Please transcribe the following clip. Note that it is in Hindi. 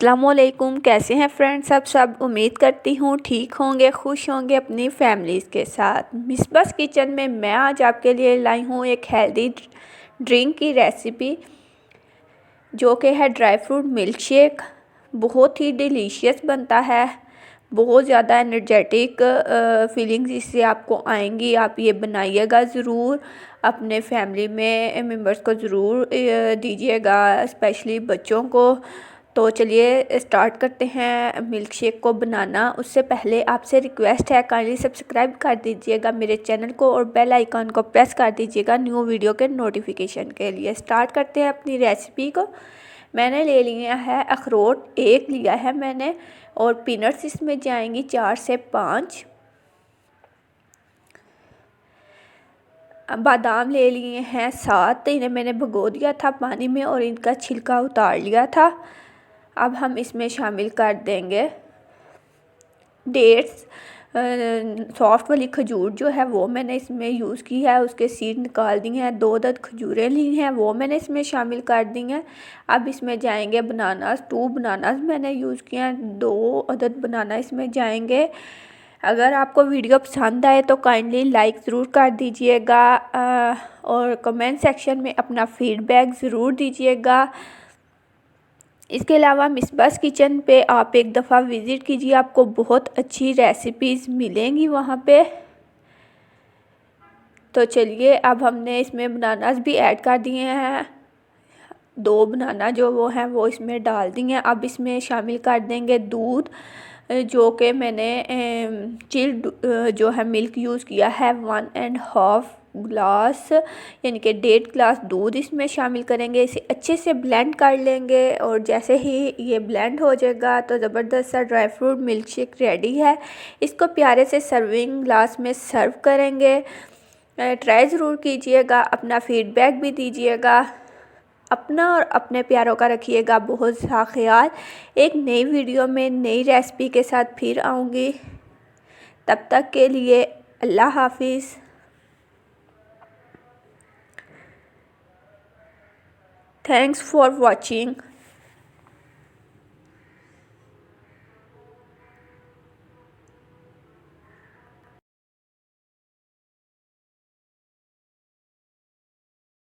अस्सलामुअलैकुम। कैसे हैं फ्रेंड्स? सब उम्मीद करती हूँ ठीक होंगे, खुश होंगे अपनी फैमिलीज़ के साथ। मिसबास किचन में मैं आज आपके लिए लाई हूँ एक हेल्दी ड्रिंक की रेसिपी, जो कि है ड्राई फ्रूट मिल्क शेक। बहुत ही डिलीशियस बनता है, बहुत ज़्यादा एनर्जेटिक फीलिंग्स इससे आपको आएंगी। आप ये बनाइएगा ज़रूर, अपने फैमिली में मेंबर्स को ज़रूर दीजिएगा, स्पेशली बच्चों को। तो चलिए स्टार्ट करते हैं मिल्क शेक को बनाना। उससे पहले आपसे रिक्वेस्ट है, काइंडली सब्सक्राइब कर दीजिएगा मेरे चैनल को और बेल आइकन को प्रेस कर दीजिएगा न्यू वीडियो के नोटिफिकेशन के लिए। स्टार्ट करते हैं अपनी रेसिपी को। मैंने ले लिया है अखरोट, एक लिया है मैंने, और पीनट्स इसमें जाएंगी 4 से 5। बादाम ले लिए हैं 7, इन्हें मैंने भिगो दिया था पानी में और इनका छिलका उतार लिया था। अब हम इसमें शामिल कर देंगे डेट्स। सॉफ्ट वाली खजूर जो है वो मैंने इसमें यूज़ की है, उसके सीड निकाल दिए हैं। 2 अदद खजूरें ली हैं, वो मैंने इसमें शामिल कर दी हैं। अब इसमें जाएंगे बनानास। 2 बनानास मैंने यूज़ किए हैं, 2 अदद बनाना इसमें जाएंगे। अगर आपको वीडियो पसंद आए तो काइंडली लाइक ज़रूर कर दीजिएगा और कमेंट सेक्शन में अपना फीडबैक ज़रूर दीजिएगा। इसके अलावा मिसबास किचन पे आप एक दफ़ा विज़िट कीजिए, आपको बहुत अच्छी रेसिपीज़ मिलेंगी वहाँ पे। तो चलिए, अब हमने इसमें बनानास भी ऐड कर दिए हैं। 2 बनाना जो वो हैं वो इसमें डाल दिए हैं। अब इसमें शामिल कर देंगे दूध, जो कि मैंने चिल्ड जो है मिल्क यूज़ किया है। 1.5 ग्लास यानी कि 1.5 ग्लास दूध इसमें शामिल करेंगे। इसे अच्छे से ब्लेंड कर लेंगे और जैसे ही ये ब्लेंड हो जाएगा तो ज़बरदस्त सा dry fruit milk shake ready है। इसको प्यारे से सर्विंग ग्लास में सर्व करेंगे। ट्राई ज़रूर कीजिएगा, अपना फीडबैक भी दीजिएगा। अपना और अपने प्यारों का रखिएगा बहुत सा ख्याल। एक नई वीडियो में नई रेसिपी के साथ फिर आऊँगी। तब तक के लिए अल्लाह हाफिज़। Thanks for watching.